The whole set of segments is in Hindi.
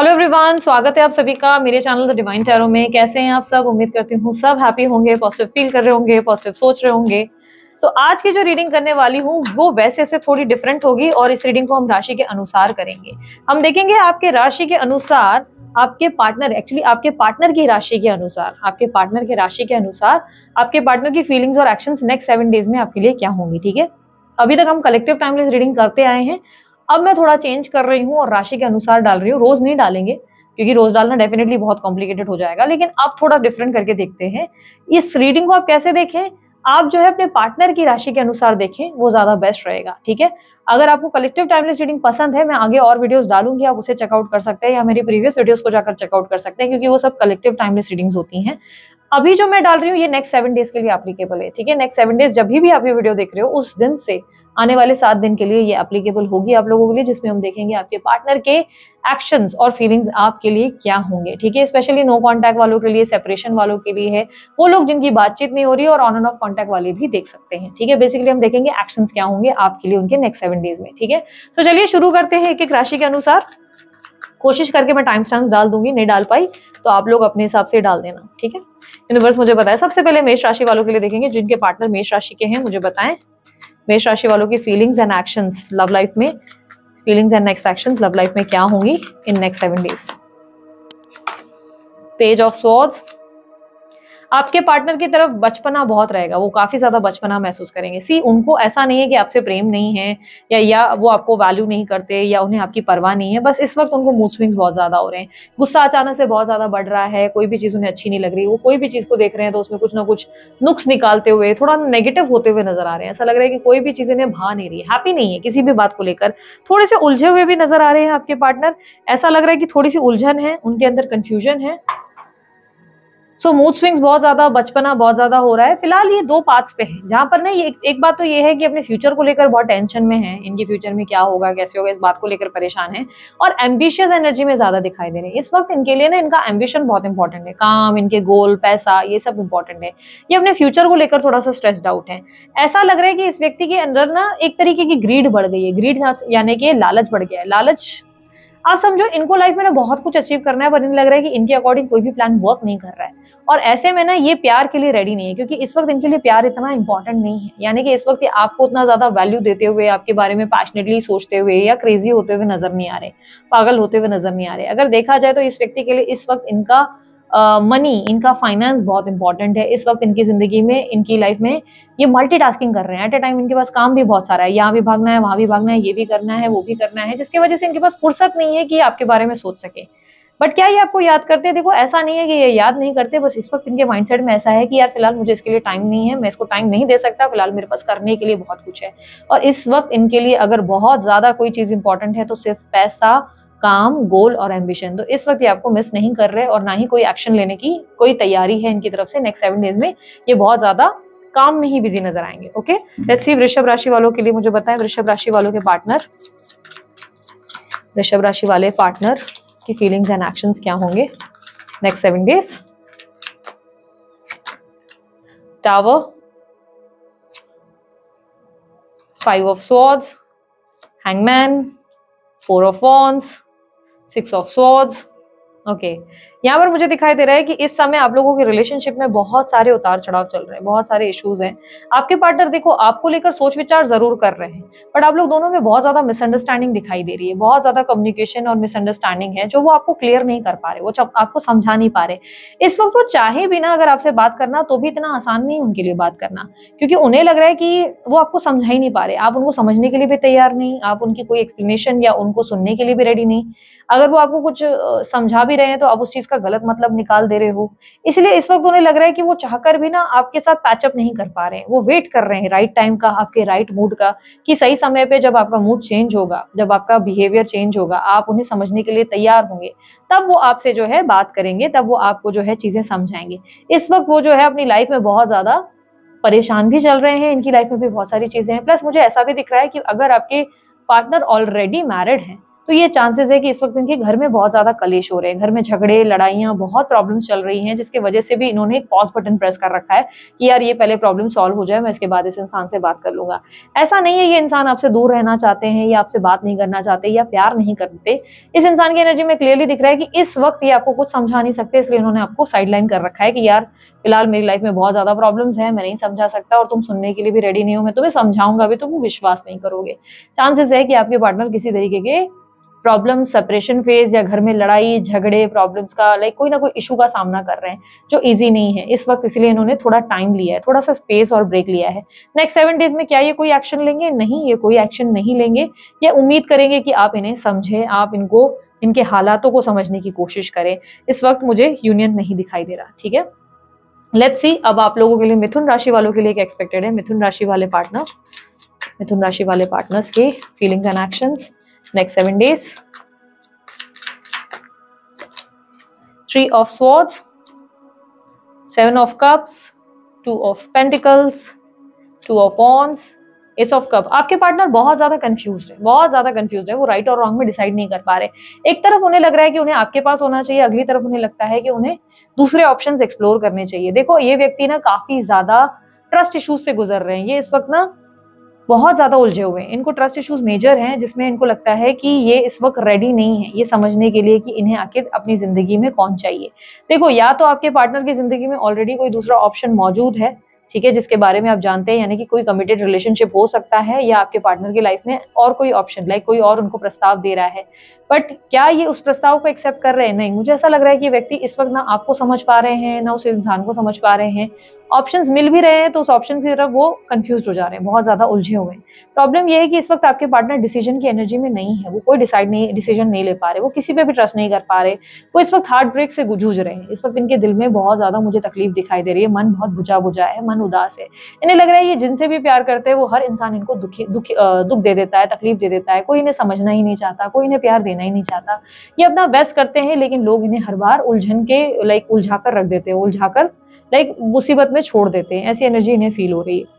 हेलो एवरीवन, स्वागत है आप सभी का मेरे चैनल द डिवाइन टैरो में। कैसे हैं आप सब? उम्मीद करती हूँ सब हैप्पी होंगे, पॉजिटिव फील कर रहे होंगे, पॉजिटिव सोच रहे होंगे। आज की जो रीडिंग करने वाली हूँ वो वैसे से थोड़ी डिफरेंट होगी और इस रीडिंग को हम राशि के अनुसार करेंगे। हम देखेंगे आपके राशि के अनुसार आपके पार्टनर, एक्चुअली आपके पार्टनर की राशि के अनुसार, आपके पार्टनर के राशि के अनुसार आपके पार्टनर की फीलिंग्स और एक्शंस नेक्स्ट 7 डेज में आपके लिए क्या होंगी। ठीक है, अभी तक हम कलेक्टिव टाइमलेस रीडिंग करते आए हैं, अब मैं थोड़ा चेंज कर रही हूँ और राशि के अनुसार डाल रही हूँ। रोज नहीं डालेंगे क्योंकि रोज डालना डेफिनेटली बहुत कॉम्प्लिकेटेड हो जाएगा, लेकिन अब थोड़ा डिफरेंट करके देखते हैं। इस रीडिंग को आप कैसे देखें, आप जो है अपने पार्टनर की राशि के अनुसार देखें, वो ज्यादा बेस्ट रहेगा। ठीक है, अगर आपको कलेक्टिव टाइमलेस रीडिंग पसंद है, मैं आगे और वीडियोस डालूंगी, आप उसे चेकआउट कर सकते हैं या मेरी प्रीवियस वीडियोस को जाकर चेकआउट कर सकते हैं, क्योंकि वो सब कलेक्टिव टाइमलेस रीडिंग्स होती हैं। अभी जो मैं डाल रही हूँ ये नेक्स्ट 7 डेज के लिए एप्लीकेबल है। ठीक है, नेक्स्ट 7 डेज जब भी आप ये वीडियो देख रहे हो उस दिन से आने वाले 7 दिन के लिए ये एप्लीकेबल होगी आप लोगों के लिए, जिसमें हम देखेंगे आपके पार्टनर के एक्शंस और फीलिंग्स आपके लिए क्या होंगे। ठीक है, स्पेशली नो कांटेक्ट वालों के लिए, सेपरेशन वालों के लिए है, वो लोग जिनकी बातचीत नहीं हो रही है, और ऑन एंड ऑफ कांटेक्ट वाले भी देख सकते हैं। ठीक है, बेसिकली हम देखेंगे एक्शंस क्या होंगे आपके लिए उनके नेक्स्ट 7 डेज में। ठीक है, तो चलिए शुरू करते हैं एक एक राशि के अनुसार। कोशिश करके मैं टाइम स्टैम्प्स डाल दूंगी, नहीं डाल पाई तो आप लोग अपने हिसाब से डाल देना। ठीक है, यूनिवर्स मुझे बताए। सबसे पहले मेष राशि वालों के लिए देखेंगे, जिनके पार्टनर मेष राशि के हैं, मुझे बताएं मेष राशि वालों की feelings and actions love life में, feelings and next actions love life में क्या होंगी in next 7 days. Page of swords, आपके पार्टनर की तरफ बचपना बहुत रहेगा, वो काफी ज्यादा बचपना महसूस करेंगे। सी, उनको ऐसा नहीं है कि आपसे प्रेम नहीं है या वो आपको वैल्यू नहीं करते या उन्हें आपकी परवाह नहीं है, बस इस वक्त उनको मूड स्विंग्स बहुत ज्यादा हो रहे हैं, गुस्सा अचानक से बहुत ज्यादा बढ़ रहा है, कोई भी चीज उन्हें अच्छी नहीं लग रही, वो कोई भी चीज को देख रहे हैं तो उसमें कुछ ना कुछ नुक्स निकालते हुए, थोड़ा नेगेटिव होते हुए नजर आ रहे हैं। ऐसा लग रहा है कि कोई भी चीज इन्हें भा नहीं रही है, हैप्पी नहीं है किसी भी बात को लेकर, थोड़े से उलझे हुए भी नजर आ रहे हैं आपके पार्टनर। ऐसा लग रहा है कि थोड़ी सी उलझन है उनके अंदर, कंफ्यूजन है। मूड स्विंग्स बहुत ज्यादा, बचपना बहुत ज्यादा हो रहा है। फिलहाल ये दो पार्ट्स पे है, जहां पर ना ये एक बात तो ये है कि अपने फ्यूचर को लेकर बहुत टेंशन में है, इनके फ्यूचर में क्या होगा कैसे होगा इस बात को लेकर परेशान है, और एम्बिशियस एनर्जी में ज्यादा दिखाई दे रहे हैं इस वक्त। इनके लिए ना इनका एम्बिशन बहुत इंपॉर्टेंट है, काम, इनके गोल, पैसा, ये सब इंपॉर्टेंट है। ये अपने फ्यूचर को लेकर थोड़ा सा स्ट्रेस्ड आउट है। ऐसा लग रहा है कि इस व्यक्ति के अंदर ना एक तरीके की ग्रीड बढ़ गई है, ग्रीड यानी कि लालच बढ़ गया है। लालच आप समझो, इनको लाइफ में ना बहुत कुछ अचीव करना है, पर इन्हें लग रहा है कि इनके अकॉर्डिंग कोई भी प्लान वर्क नहीं कर रहा है, और ऐसे में ना ये प्यार के लिए रेडी नहीं है, क्योंकि इस वक्त इनके लिए प्यार इतना इंपॉर्टेंट नहीं है। यानी कि इस वक्त ये आपको उतना ज्यादा वैल्यू देते हुए, आपके बारे में पैशनेटली सोचते हुए या क्रेजी होते हुए नजर नहीं आ रहे, पागल होते हुए नजर नहीं आ रहे। अगर देखा जाए तो इस व्यक्ति के लिए इस वक्त इनका मनी, इनका फाइनेंस बहुत इंपॉर्टेंट है इस वक्त इनकी जिंदगी में, इनकी लाइफ में। ये मल्टीटास्किंग कर रहे हैं एट ए टाइम, इनके पास काम भी बहुत सारा है, यहाँ भी भागना है, वहां भी भागना है, ये भी करना है, वो भी करना है, जिसकी वजह से इनके पास फुर्सत नहीं है कि आपके बारे में सोच सके। बट क्या ये आपको याद करते हैं? देखो, ऐसा नहीं है कि ये याद नहीं करते, बस इस वक्त इनके माइंडसेट में ऐसा है कि यार फिलहाल मुझे इसके लिए टाइम नहीं है, मैं इसको टाइम नहीं दे सकता, फिलहाल मेरे पास करने के लिए बहुत कुछ है। और इस वक्त इनके लिए अगर बहुत ज्यादा कोई चीज इंपॉर्टेंट है तो सिर्फ पैसा, काम, गोल और एम्बिशन। तो इस वक्त ये आपको मिस नहीं कर रहे, और ना ही कोई एक्शन लेने की कोई तैयारी है इनकी तरफ से। नेक्स्ट 7 डेज में ये बहुत ज्यादा काम में ही बिजी नजर आएंगे। ओके, लेट्स सी वृषभ राशि वालों के लिए मुझे बताएं, वृषभ राशि वालों के पार्टनर, वृषभ राशि वाले पार्टनर की फीलिंग्स एंड एक्शंस क्या होंगे next 7 days. Tower, 5 of swords, hangman, 4 of wands, 6 of swords. Okay, यहाँ पर मुझे दिखाई दे रहा है कि इस समय आप लोगों के रिलेशनशिप में बहुत सारे उतार चढ़ाव चल रहे हैं, बहुत सारे इश्यूज हैं। आपके पार्टनर देखो आपको लेकर सोच विचार जरूर कर रहे हैं, बट आप लोग दोनों में बहुत ज्यादा मिसअंडरस्टैंडिंग दिखाई दे रही है, बहुत ज्यादा कम्युनिकेशन और मिसअंडरस्टैंडिंग है, जो वो आपको क्लियर नहीं कर पा रहे, वो आपको समझा नहीं पा रहे। इस वक्त वो चाहे भी ना अगर आपसे बात करना, तो भी इतना आसान नहीं उनके लिए बात करना, क्योंकि उन्हें लग रहा है कि वो आपको समझा ही नहीं पा रहे, आप उनको समझने के लिए भी तैयार नहीं, आप उनकी कोई एक्सप्लेनेशन या उनको सुनने के लिए भी रेडी नहीं। अगर वो आपको कुछ समझा भी रहे हैं तो आप उस चीज का गलत मतलब निकाल दे रहे हो। इसलिए इस वक्त उन्हें लग रहा है कि वो चाहकर भी ना आपके साथ पैचअप नहीं कर पा रहे हैं, वो वेट कर रहे हैं राइट टाइम का, आपके राइट मूड का, कि सही समय पे जब आपका मूड चेंज होगा, जब आपका बिहेवियर चेंज होगा, आप उन्हें समझने के लिए तैयार होंगे, तब वो आपसे जो है बात करेंगे, तब वो आपको जो है चीजें समझाएंगे। इस वक्त वो जो है अपनी लाइफ में बहुत ज्यादा परेशान भी चल रहे हैं, इनकी लाइफ में भी बहुत सारी चीजें हैं। प्लस मुझे ऐसा भी दिख रहा है कि अगर आपके पार्टनर ऑलरेडी मैरिड हैं तो ये चांसेस है कि इस वक्त इनके घर में बहुत ज्यादा कलेश हो रहे हैं, घर में झगड़े लड़ाइयां बहुत प्रॉब्लम्स चल रही हैं, जिसकी वजह से भी इन्होंने एक पॉज बटन प्रेस कर रखा है कि यार ये पहले प्रॉब्लम सॉल्व हो जाए, मैं इसके बाद इस इंसान से बात कर लूंगा। ऐसा नहीं है ये इंसान आपसे दूर रहना चाहते हैं या आपसे बात नहीं करना चाहते या प्यार नहीं करते। इस इंसान की एनर्जी में क्लियरली दिख रहा है कि इस वक्त ये आपको कुछ समझा नहीं सकते, इसलिए उन्होंने आपको साइडलाइन कर रखा है कि यार फिलहाल मेरी लाइफ में बहुत ज्यादा प्रॉब्लम्स हैं, मैं नहीं समझा सकता और तुम सुनने के लिए भी रेडी नहीं हो, मैं तुम्हें समझाऊंगा भी तो तुम विश्वास नहीं करोगे। चांसेस है कि आपके पार्टनर किसी तरीके के प्रॉब्लम, सेपरेशन फेज या घर में लड़ाई झगड़े प्रॉब्लम्स का कोई ना कोई इशू का सामना कर रहे हैं जो इजी नहीं है इस वक्त, इसलिए इन्होंने थोड़ा टाइम लिया है, थोड़ा सा स्पेस और ब्रेक लिया है। नेक्स्ट 7 डेज में क्या ये कोई एक्शन लेंगे? नहीं, ये कोई एक्शन नहीं लेंगे। ये उम्मीद करेंगे कि आप इन्हें समझें, आप इनको इनके हालातों को समझने की कोशिश करें। इस वक्त मुझे यूनियन नहीं दिखाई दे रहा। ठीक है, लेट्स सी अब आप लोगों के लिए मिथुन राशि वालों के लिए क्या एक्सपेक्टेड है। मिथुन राशि वाले पार्टनर्स के feelings and actions next 7 days। 3 of Swords, 7 of Cups, 2 of Pentacles, 2 of Wands, Ace of Cup। आपके पार्टनर बहुत ज्यादा कंफ्यूज्ड है, वो राइट और रॉन्ग में डिसाइड नहीं कर पा रहे। एक तरफ उन्हें लग रहा है कि उन्हें आपके पास होना चाहिए, अगली तरफ उन्हें लगता है कि उन्हें दूसरे ऑप्शंस एक्सप्लोर करने चाहिए। देखो ये व्यक्ति ना काफी ज्यादा ट्रस्ट इश्यूज से गुजर रहे हैं, ये इस वक्त ना बहुत ज्यादा उलझे हुए हैं, इनको ट्रस्ट इश्यूज मेजर हैं, जिसमें इनको लगता है कि ये इस वक्त रेडी नहीं है ये समझने के लिए कि इन्हें आखिर अपनी जिंदगी में कौन चाहिए। देखो या तो आपके पार्टनर की जिंदगी में ऑलरेडी कोई दूसरा ऑप्शन मौजूद है, ठीक है, जिसके बारे में आप जानते हैं, यानी कि कोई कमिटेड रिलेशनशिप हो सकता है, या आपके पार्टनर की लाइफ में और कोई ऑप्शन कोई और उनको प्रस्ताव दे रहा है। बट क्या ये उस प्रस्ताव को एक्सेप्ट कर रहे हैं? नहीं, मुझे ऐसा लग रहा है कि व्यक्ति इस वक्त ना आपको समझ पा रहे हैं ना उस इंसान को समझ पा रहे हैं। ऑप्शंस मिल भी रहे हैं तो उस ऑप्शन की तरफ वो कंफ्यूज हो जा रहे हैं, बहुत ज्यादा उलझे हुए हैं। प्रॉब्लम ये है कि इस वक्त आपके पार्टनर डिसीजन की एनर्जी में नहीं है, वो कोई डिसीजन नहीं ले पा रहे, वो किसी पे भी ट्रस्ट नहीं कर पा रहे, वो इस वक्त हार्ट ब्रेक से जूझ रहे हैं। इस वक्त इनके दिल में बहुत ज्यादा मुझे तकलीफ दिखाई दे रही है, मन बहुत बुझा है, मन उदास है। इन्हें लग रहा है ये जिनसे भी प्यार करते हैं वो हर इंसान इनको दुख दे देता है, तकलीफ दे देता है, कोई इन्हें समझना ही नहीं चाहता, कोई इन्हें प्यार देना ही नहीं चाहता। ये अपना बेस्ट करते हैं लेकिन लोग इन्हें हर बार उलझन के उलझा कर रख देते हैं, उलझाकर मुसीबत में छोड़ देते हैं, ऐसी एनर्जी इन्हें फील हो रही है।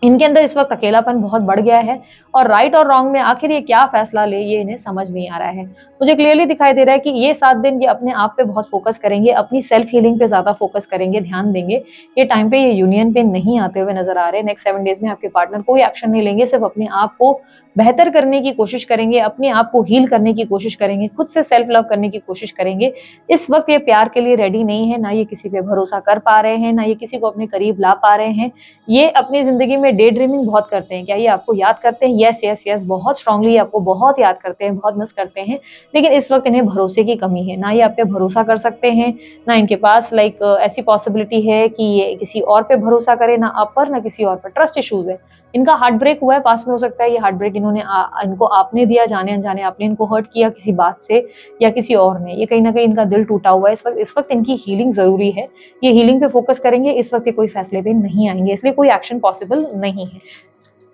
इनके अंदर इस वक्त अकेलापन बहुत बढ़ गया है और राइट और रॉन्ग में आखिर ये क्या फैसला ले ये इन्हें समझ नहीं आ रहा है। मुझे क्लियरली दिखाई दे रहा है कि ये 7 दिन ये अपने आप पे बहुत फोकस करेंगे, अपनी सेल्फ हीलिंग पे ज्यादा फोकस करेंगे, ध्यान देंगे। ये टाइम पे ये यूनियन पे नहीं आते हुए नजर आ रहे। नेक्स्ट 7 डेज में आपके पार्टनर कोई एक्शन नहीं लेंगे, सिर्फ अपने आप को बेहतर करने की कोशिश करेंगे, अपने आप को हील करने की कोशिश करेंगे, खुद से सेल्फ लव करने की कोशिश करेंगे। इस वक्त ये प्यार के लिए रेडी नहीं है, ना ये किसी पे भरोसा कर पा रहे हैं, ना ये किसी को अपने करीब ला पा रहे हैं। ये अपनी जिंदगी में डे ड्रीमिंग बहुत करते हैं। क्या ये आपको याद करते हैं? यस, बहुत स्ट्रांगली आपको बहुत याद करते हैं, बहुत मिस करते हैं, लेकिन इस वक्त इन्हें भरोसे की कमी है। ना ये आप पे भरोसा कर सकते हैं, ना इनके पास ऐसी पॉसिबिलिटी है कि ये किसी और पे भरोसा करे, ना आप पर ना किसी और पर। ट्रस्ट इश्यूज है, इनका हार्ट ब्रेक हुआ है, पास में हो सकता है ये हार्ट ब्रेक इनको आपने दिया, जाने अनजाने आपने इनको हर्ट किया किसी बात से या किसी और ने। ये कहीं ना कहीं इनका दिल टूटा हुआ है। इस वक्त इनकी हीलिंग जरूरी है, ये हीलिंग पे फोकस करेंगे। इस वक्त ये कोई फैसले पे नहीं आएंगे, इसलिए कोई एक्शन पॉसिबल नहीं है।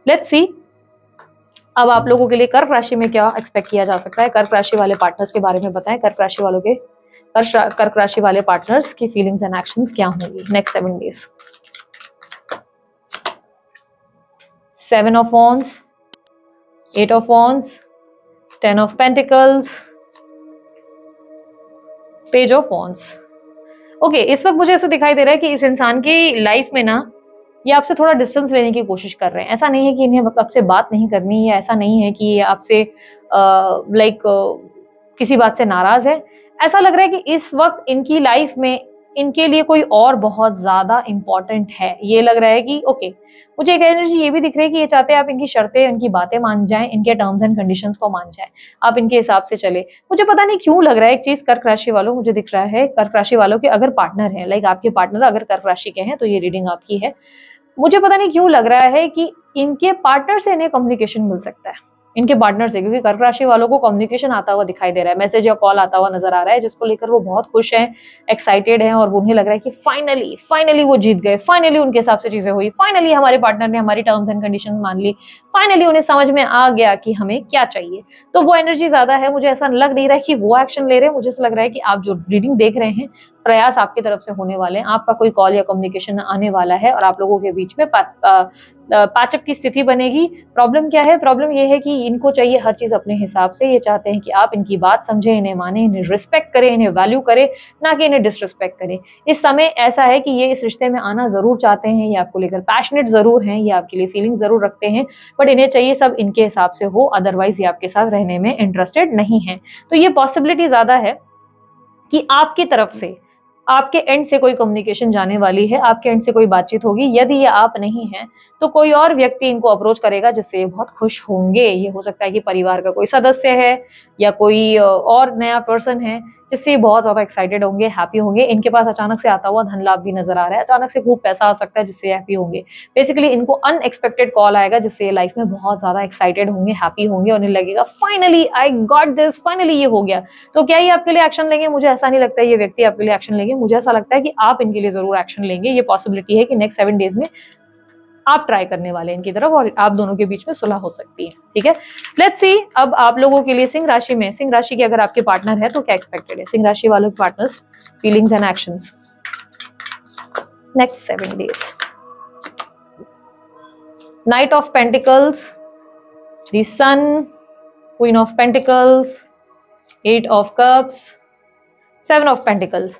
लेट्स सी अब आप लोगों के लिए कर्क राशि में क्या एक्सपेक्ट किया जा सकता है। कर्क राशि वाले पार्टनर्स के बारे में बताएं। कर्क राशि वाले पार्टनर्स की फीलिंग्स एंड एक्शंस क्या होंगी next 7 days. 7 of Wands, 8 of Wands, 10 of Pentacles, Page of Wands। Okay, इस वक्त मुझे ऐसा दिखाई दे रहा है कि इस इंसान की लाइफ में ना ये आपसे थोड़ा डिस्टेंस लेने की कोशिश कर रहे हैं। ऐसा नहीं है कि इन्हें आपसे बात नहीं करनी, या ऐसा नहीं है कि ये आपसे किसी बात से नाराज है। ऐसा लग रहा है कि इस वक्त इनकी लाइफ में इनके लिए कोई और बहुत ज्यादा इंपॉर्टेंट है। ये लग रहा है कि ओके, मुझे एक एनर्जी ये भी दिख रही है कि ये चाहते हैं आप इनकी शर्तें, इनकी बातें मान जाएं, इनके टर्म्स एंड कंडीशंस को मान जाएं, आप इनके हिसाब से चले। मुझे पता नहीं क्यों लग रहा है एक चीज, कर्क राशि वालों, मुझे दिख रहा है कर्क राशि वालों के अगर पार्टनर है, आपके पार्टनर अगर कर्क राशि के हैं तो ये रीडिंग आपकी है। मुझे पता नहीं क्यों लग रहा है कि इनके पार्टनर से इन्हें कम्युनिकेशन मिल सकता है, इनके पार्टनर से, क्योंकि कर्क राशि वालों को कम्युनिकेशन आता हुआ दिखाई दे रहा है, मैसेज या कॉल आता हुआ नजर आ रहा है, जिसको लेकर वो बहुत खुश हैं, एक्साइटेड हैं, और उन्हें लग रहा है कि फाइनली वो जीत गए, फाइनली उनके हिसाब से चीजें हुई, फाइनली हमारे पार्टनर ने हमारी टर्म्स एंड कंडीशंस मान ली, फाइनली उन्हें समझ में आ गया कि हमें क्या चाहिए। तो वो एनर्जी ज्यादा है। मुझे ऐसा लग नहीं रहा है कि वो एक्शन ले रहे हैं, मुझे ऐसा लग रहा है कि आप जो रीडिंग देख रहे हैं प्रयास आपकी तरफ से होने वाले हैं, आपका कोई कॉल या कम्युनिकेशन आने वाला है और आप लोगों के बीच में पाचक की स्थिति बनेगी। प्रॉब्लम क्या है? प्रॉब्लम ये है कि इनको चाहिए हर चीज अपने हिसाब से। ये चाहते हैं कि आप इनकी बात समझें, इन्हें माने, इन्हें रिस्पेक्ट करें, इन्हें वैल्यू करें, ना कि इन्हें डिसरिस्पेक्ट करें। इस समय ऐसा है कि ये इस रिश्ते में आना जरूर चाहते हैं, ये आपको लेकर पैशनेट जरूर हैं, ये आपके लिए फीलिंग जरूर रखते हैं, बट इन्हें चाहिए सब इनके हिसाब से हो, अदरवाइज ये आपके साथ रहने में इंटरेस्टेड नहीं है। तो ये पॉसिबिलिटी ज्यादा है कि आपकी तरफ से, आपके एंड से कोई कम्युनिकेशन जाने वाली है, आपके एंड से कोई बातचीत होगी। यदि ये आप नहीं हैं तो कोई और व्यक्ति इनको अप्रोच करेगा जिससे ये बहुत खुश होंगे। ये हो सकता है कि परिवार का कोई सदस्य है या कोई और नया पर्सन है जिससे बहुत ज्यादा एक्साइटेड होंगे, हैप्पी होंगे। इनके पास अचानक से आता हुआ धन लाभ भी नजर आ रहा है, अचानक से खूब पैसा आ सकता है जिससे हैप्पी होंगे। बेसिकली इनको अनएक्सपेक्टेड कॉल आएगा जिससे ये लाइफ में बहुत ज्यादा एक्साइटेड होंगे, हैप्पी होंगे और उन्हें लगेगा finally I got this, finally ये हो गया। तो क्या ये आपके लिए एक्शन लेंगे? मुझे ऐसा नहीं लगता है ये व्यक्ति आपके लिए एक्शन लेंगे। मुझे ऐसा लगता है कि आप इनके लिए जरूर एक्शन लेंगे। ये पॉसिबिलिटी है कि नेक्स्ट 7 डेज में आप ट्राई करने वाले हैं इनकी तरफ और आप दोनों के बीच में सुलह हो सकती है। ठीक है, लेट्स सी अब आप लोगों के लिए सिंह राशि में, सिंह राशि के अगर आपके पार्टनर है तो क्या एक्सपेक्टेड है? सिंह राशि वालों के partners, feelings and actions next 7 days. Knight of pentacles, the sun, queen of pentacles, 8 of cups, 7 of pentacles.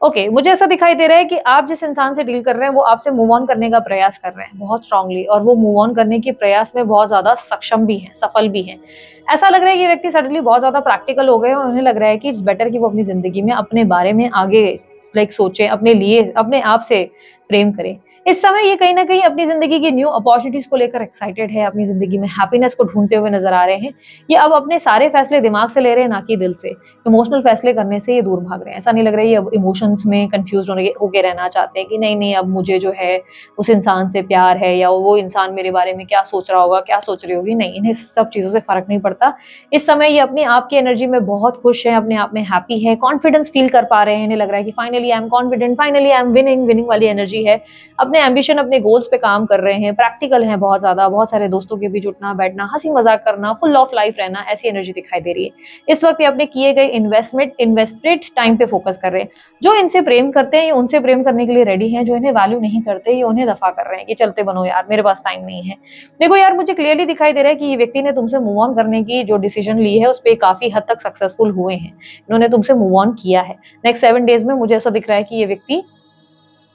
Okay, मुझे ऐसा दिखाई दे रहा है कि आप जिस इंसान से डील कर रहे हैं वो आपसे मूव ऑन करने का प्रयास कर रहे हैं बहुत स्ट्रांगली, और वो मूव ऑन करने के प्रयास में बहुत ज्यादा सक्षम भी हैं, सफल भी हैं। ऐसा लग रहा है कि ये व्यक्ति सडनली बहुत ज्यादा प्रैक्टिकल हो गए और उन्हें लग रहा है कि इट्स बेटर कि वो अपनी जिंदगी में अपने बारे में आगे सोचें, अपने लिए, अपने आप से प्रेम करें। इस समय ये कहीं ना कहीं अपनी जिंदगी की न्यू अपॉर्चुनिटीज को लेकर एक्साइटेड है, अपनी जिंदगी में हैप्पीनेस को ढूंढते हुए नजर आ रहे हैं। ये अब अपने सारे फैसले दिमाग से ले रहे हैं, ना कि दिल से। इमोशनल फैसले करने से ये दूर भाग रहे हैं। ऐसा नहीं लग रहा है ये अब इमोशंस में कंफ्यूज होके रहना चाहते हैं कि नहीं नहीं अब मुझे जो है उस इंसान से प्यार है या वो इंसान मेरे बारे में क्या सोच रहा होगा, क्या सोच रही होगी। नहीं, इन्हें सब चीजों से फर्क नहीं पड़ता। इस समय ये अपनी आप की एनर्जी में बहुत खुश है, अपने आप में हैप्पी है, कॉन्फिडेंस फील कर पा रहे हैं। इन्हें लग रहा है कि finally I am confident, finally I am winning, winning वाली एनर्जी है। अपने एम्बिशन, अपने गोल्स पे काम कर रहे हैं, प्रैक्टिकल हैं बहुत ज्यादा, बहुत सारे दोस्तों के बीच उठना बैठना, हंसी मजाक करना, फुल ऑफ लाइफ रहना, ऐसी एनर्जी दिखाई दे रही है। इस वक्त ये अपने किए गए इन्वेस्टेड टाइम पे फोकस कर रहे हैं। जो इनसे प्रेम करते हैं ये उनसे प्रेम करने के लिए रेडी हैं, जो इन्हें वैल्यू नहीं करते ये उन्हें दफा कर रहे हैं कि चलते बनो यार, मेरे पास टाइम नहीं है। देखो यार, मुझे क्लियरली दिखाई दे रहा है कि ये व्यक्ति ने तुमसे मूव ऑन करने की जो डिसीजन ली है उस पर काफी हद तक सक्सेसफुल हुए हैं। इन्होंने तुमसे मूव ऑन किया है। नेक्स्ट 7 डेज में मुझे ऐसा दिख रहा है कि ये व्यक्ति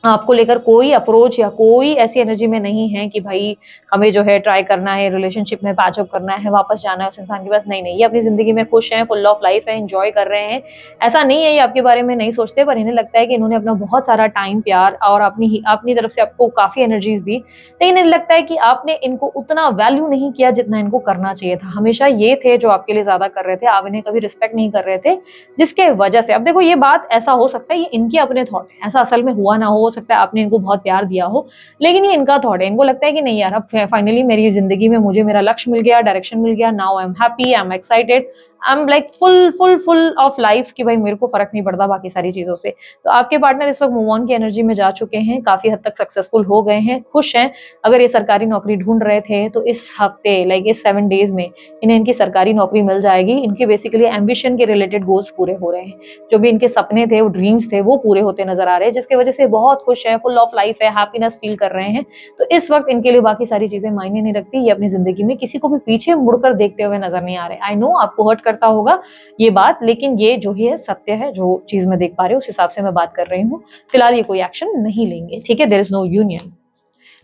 आपको लेकर कोई अप्रोच या कोई ऐसी एनर्जी में नहीं है कि भाई हमें जो है ट्राई करना है, रिलेशनशिप में पैचअप करना है, वापस जाना है उस इंसान के पास। नहीं नहीं, ये अपनी जिंदगी में खुश हैं, फुल ऑफ लाइफ है, एंजॉय कर रहे हैं। ऐसा नहीं है ये आपके बारे में नहीं सोचते, पर इन्हें लगता है कि इन्होंने अपना बहुत सारा टाइम, प्यार और अपनी तरफ से आपको काफी एनर्जीज दी, लेकिन इन्हें लगता है कि आपने इनको उतना वैल्यू नहीं किया जितना इनको करना चाहिए था। हमेशा ये थे जो आपके लिए ज्यादा कर रहे थे, आप इन्हें कभी रिस्पेक्ट नहीं कर रहे थे, जिसके वजह से अब देखो ये बात ऐसा हो सकता है ये इनके अपने थॉट है, ऐसा असल में हुआ ना हो सकता है आपने इनको बहुत प्यार दिया हो, लेकिन ये इनका थॉट है। इनको लगता है कि नहीं यार, अब फाइनली मेरी जिंदगी में मुझे मेरा लक्ष्य मिल गया, डायरेक्शन मिल गया, now I am happy, I am excited, I am like full of life कि भाई मेरे को फर्क नहीं पड़ता बाकी सारी चीजों से। तो आपके पार्टनर इस वक्त मूव ऑन की एनर्जी में जा चुके हैं, काफी हद तक सक्सेसफुल हो गए हैं, खुश हैं। अगर ये सरकारी नौकरी ढूंढ रहे थे तो इस हफ्ते इस 7 डेज में इन्हें इनकी सरकारी नौकरी मिल जाएगी। इनके बेसिकली एम्बिशन के रिलेटेड गोल्स पूरे हो रहे हैं, जो भी इनके सपने थे, वो ड्रीम्स थे, वो पूरे होते नजर आ रहे हैं, जिसकी वजह से बहुत खुश है, फुल ऑफ लाइफ है, हैप्पीनेस फील कर रहे हैं। तो इस वक्त इनके लिए बाकी सारी चीजें मायने नहीं रखती। ये अपनी जिंदगी में किसी को भी पीछे मुड़कर देखते हुए नजर नहीं आ रहे। आई नो आपको हर्ट करता होगा ये बात, लेकिन ये जो है सत्य है, जो चीज मैं देख पा रही हूँ उस हिसाब से मैं बात कर रही हूँ। फिलहाल ये कोई एक्शन नहीं लेंगे, ठीक है, there is no union.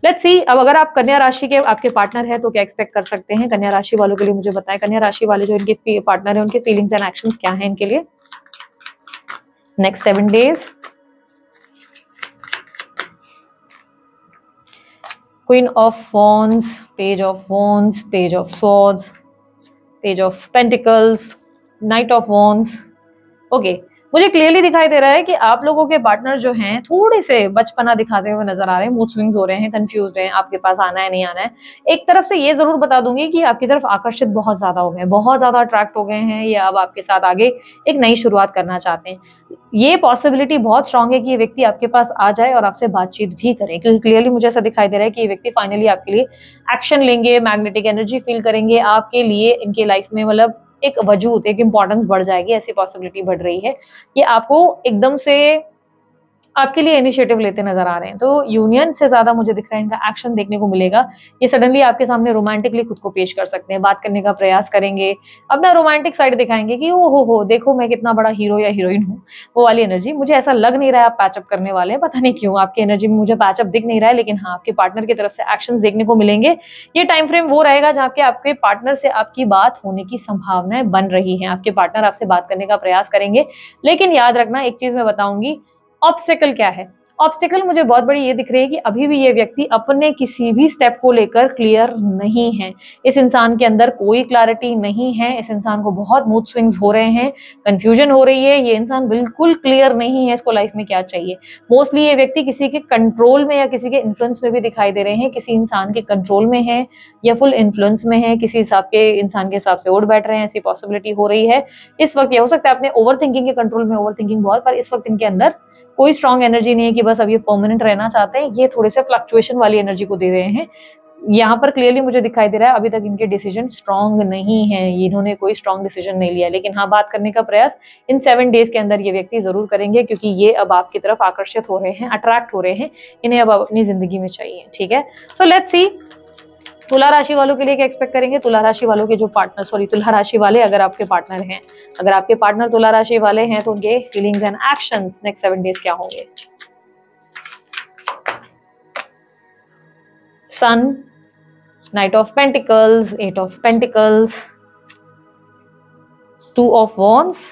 Let's see अब अगर आप कन्या राशि के आपके पार्टनर है तो क्या एक्सपेक्ट कर सकते हैं। कन्या राशि वालों के लिए मुझे बताएं, कन्या राशि वाले जो इनके पार्टनर है उनके फीलिंग्स एंड एक्शंस क्या हैं इनके लिए next 7 days. Queen of wands, page of wands, page of swords, page of pentacles, night of wands. Okay, मुझे क्लियरली दिखाई दे रहा है कि आप लोगों के पार्टनर जो हैं थोड़े से बचपना दिखाते हुए नजर आ रहे हैं, मूड स्विंग्स हो रहे हैं, कंफ्यूज्ड हैं, आपके पास आना है नहीं आना है। एक तरफ से ये जरूर बता दूंगी कि आपकी तरफ आकर्षित बहुत ज्यादा हो गए, बहुत ज्यादा अट्रैक्ट हो गए हैं, या अब आपके साथ आगे एक नई शुरुआत करना चाहते हैं। ये पॉसिबिलिटी बहुत स्ट्रांग है कि ये व्यक्ति आपके पास आ जाए और आपसे बातचीत भी करे, क्योंकि क्लियरली मुझे ऐसा दिखाई दे रहा है कि ये व्यक्ति फाइनली आपके लिए एक्शन लेंगे, मैग्नेटिक एनर्जी फील करेंगे, आपके लिए इनके लाइफ में मतलब एक वजूद, एक इंपॉर्टेंस बढ़ जाएगी, ऐसी पॉसिबिलिटी बढ़ रही है। ये आपको एकदम से आपके लिए इनिशिएटिव लेते नजर आ रहे हैं। तो यूनियन से ज्यादा मुझे दिख रहा है इनका एक्शन देखने को मिलेगा। ये सडनली आपके सामने रोमांटिकली खुद को पेश कर सकते हैं, बात करने का प्रयास करेंगे, अपना रोमांटिक साइड दिखाएंगे कि ओ हो देखो मैं कितना बड़ा हीरो या हीरोइन हूँ। वो वाली एनर्जी मुझे ऐसा लग नहीं रहा है आप पैचअप करने वाले हैं, पता नहीं क्यों आपकी एनर्जी में मुझे पैचअप दिख नहीं रहा है। लेकिन हाँ, आपके पार्टनर की तरफ से एक्शंस देखने को मिलेंगे। ये टाइम फ्रेम वो रहेगा जहाँ पे आपके पार्टनर से आपकी बात होने की संभावनाएं बन रही हैं। आपके पार्टनर आपसे बात करने का प्रयास करेंगे। लेकिन याद रखना, एक चीज मैं बताऊंगी, ऑब्स्टेकल क्या है। ऑब्स्टेकल मुझे बहुत बड़ी ये दिख रही है कि अभी भी ये व्यक्ति अपने किसी भी स्टेप को लेकर क्लियर नहीं है। इस इंसान के अंदर कोई क्लैरिटी नहीं है। इस इंसान को बहुत मूड स्विंग्स हो रहे हैं, कंफ्यूजन हो रही है। ये इंसान बिल्कुल क्लियर नहीं है इसको लाइफ में क्या चाहिए। मोस्टली ये व्यक्ति किसी के कंट्रोल में या किसी के इन्फ्लुएंस में भी दिखाई दे रहे हैं। किसी इंसान के कंट्रोल में है या फुल इन्फ्लुएंस में है, किसी हिसाब के इंसान के हिसाब से उड़ बैठ रहे हैं, ऐसी पॉसिबिलिटी हो रही है। इस वक्त ये हो सकता है अपने ओवर थिंकिंग के कंट्रोल में, ओवर थिंकिंग बहुत, पर इस वक्त इनके अंदर कोई स्ट्रॉन्ग एनर्जी नहीं है कि बस अब ये परमानेंट रहना चाहते हैं। ये थोड़े से फ्लक्चुएशन वाली एनर्जी को दे रहे हैं। यहाँ पर क्लियरली मुझे दिखाई दे रहा है अभी तक इनके डिसीजन स्ट्रॉन्ग नहीं है, इन्होंने कोई स्ट्रॉन्ग डिसीजन नहीं लिया। लेकिन हाँ, बात करने का प्रयास इन 7 डेज के अंदर ये व्यक्ति जरूर करेंगे, क्योंकि ये अब आपकी तरफ आकर्षित हो रहे हैं, अट्रैक्ट हो रहे हैं, इन्हें अब अपनी जिंदगी में चाहिए। ठीक है, सो लेट्स सी तुला राशि वालों के लिए क्या एक्सपेक्ट करेंगे। तुला राशि वालों के जो पार्टनर, तुला राशि वाले अगर आपके पार्टनर हैं, अगर आपके पार्टनर तुला राशि वाले हैं तो उनके feelings and actions next 7 days क्या होंगे। Sun, knight of pentacles, 8 of pentacles, 2 of wands,